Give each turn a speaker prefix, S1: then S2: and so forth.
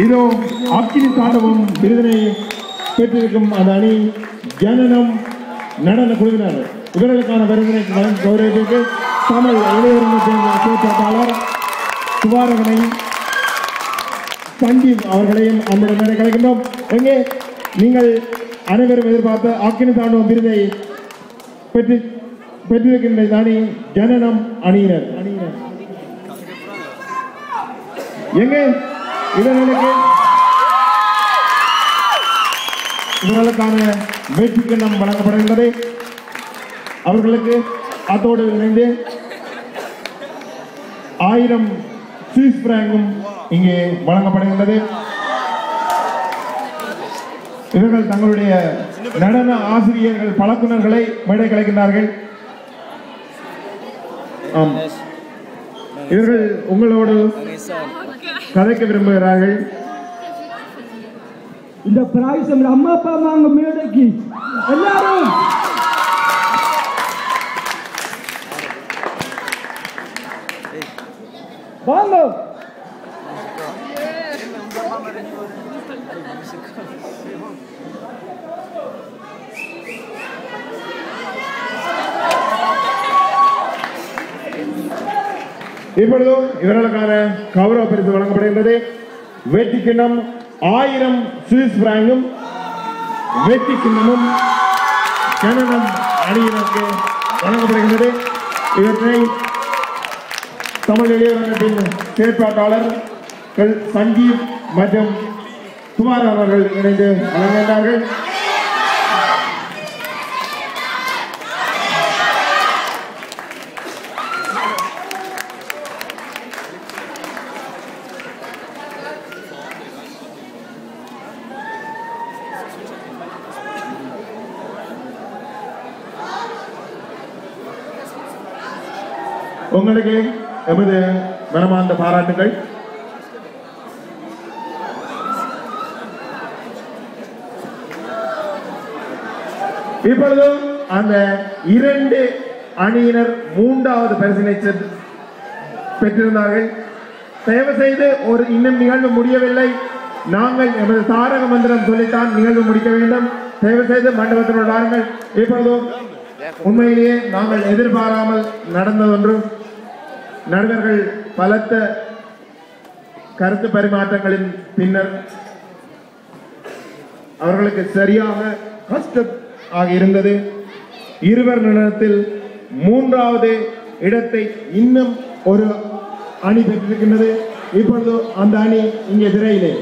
S1: இதோ அக்கினி தாண்டவம் விருதினை பெற்றிருக்கும் அந்த அணி ஜனனம் நடன குழுவினர். இவர்களுக்கான விருதினை கௌரவிக்கு தமிழ் இளைஞர் செயற்பாட்டாளர் சுவாரகனை சஞ்சீவ் அவர்களையும் நம்முடைய மேடை கலைக்கின்றோம். எங்கே நீங்கள் அனைவரும் எதிர்பார்த்த அக்கினி தாண்டவம் விருதை பெற்றிருக்கின்ற அணி ஜனனம் அணியினர். எங்கே இவர்களுக்கான வெற்றி கிண்ணம் வழங்கப்படுகின்றது. அவர்களுக்கு அதோடு இணைந்து 1000 சுவிஸ் பிராங்கும் இங்கே வழங்கப்படுகின்றது. இவர்கள் தங்களுடைய நடன ஆசிரியர்கள் பழக்குனர்களை மேடை கலைக்கின்றார்கள். இவர்கள் உங்களோடு கதைக்க விரும்புகிறார்கள்.
S2: இந்த பிரைஸ் அம்மா அப்பா வாங்க மேடைக்கு எல்லாரும் வாங்க.
S1: இப்பொழுதும் இவர்களுக்கான கௌரவ பரிசு வழங்கப்படுகின்றது. வெற்றி கிண்ணம் 1000 சுவிஸ் பிராங்கும் வெற்றி கிண்ணமும் ஜனனம் அணியினருக்கு வழங்கப்படுகின்றது. இவற்றை தமிழ் இளைஞர்களின் செயற்பாட்டாளர்கள் சஞ்சீவ் மற்றும் குமார் அவர்கள் இணைந்து வழங்குகின்றார்கள். உங்களுக்கு எமது மனமார்ந்த பாராட்டுகள். இப்பொழுது அந்த 2 அணியினர் 3வது பரிசினை பெற்றிருந்தார்கள். தயவு செய்து இன்னும் நிகழ்வு முடியவில்லை. நாங்கள் எமது தாரக மந்திரம் சொல்லித்தான் நிகழ்வு முடிக்க வேண்டும். தயவு செய்து மண்டபத்தினுள் வாருங்கள். இப்பொழுது உண்மையிலேயே நாங்கள் எதிர்பாராமல் நடந்ததொன்று. நடுவர்கள் பலத்த கருத்து பரிமாற்றங்களின் பின்னர் அவர்களுக்கு சரியாக கஷ்டம் ஆகி இருந்தது. இருவர் நடனத்தில் 3வது இடத்தை இன்னும் ஒரு அணி பெற்றிருக்கின்றது. இப்பொழுது அந்த அணி இங்கே திரையிலே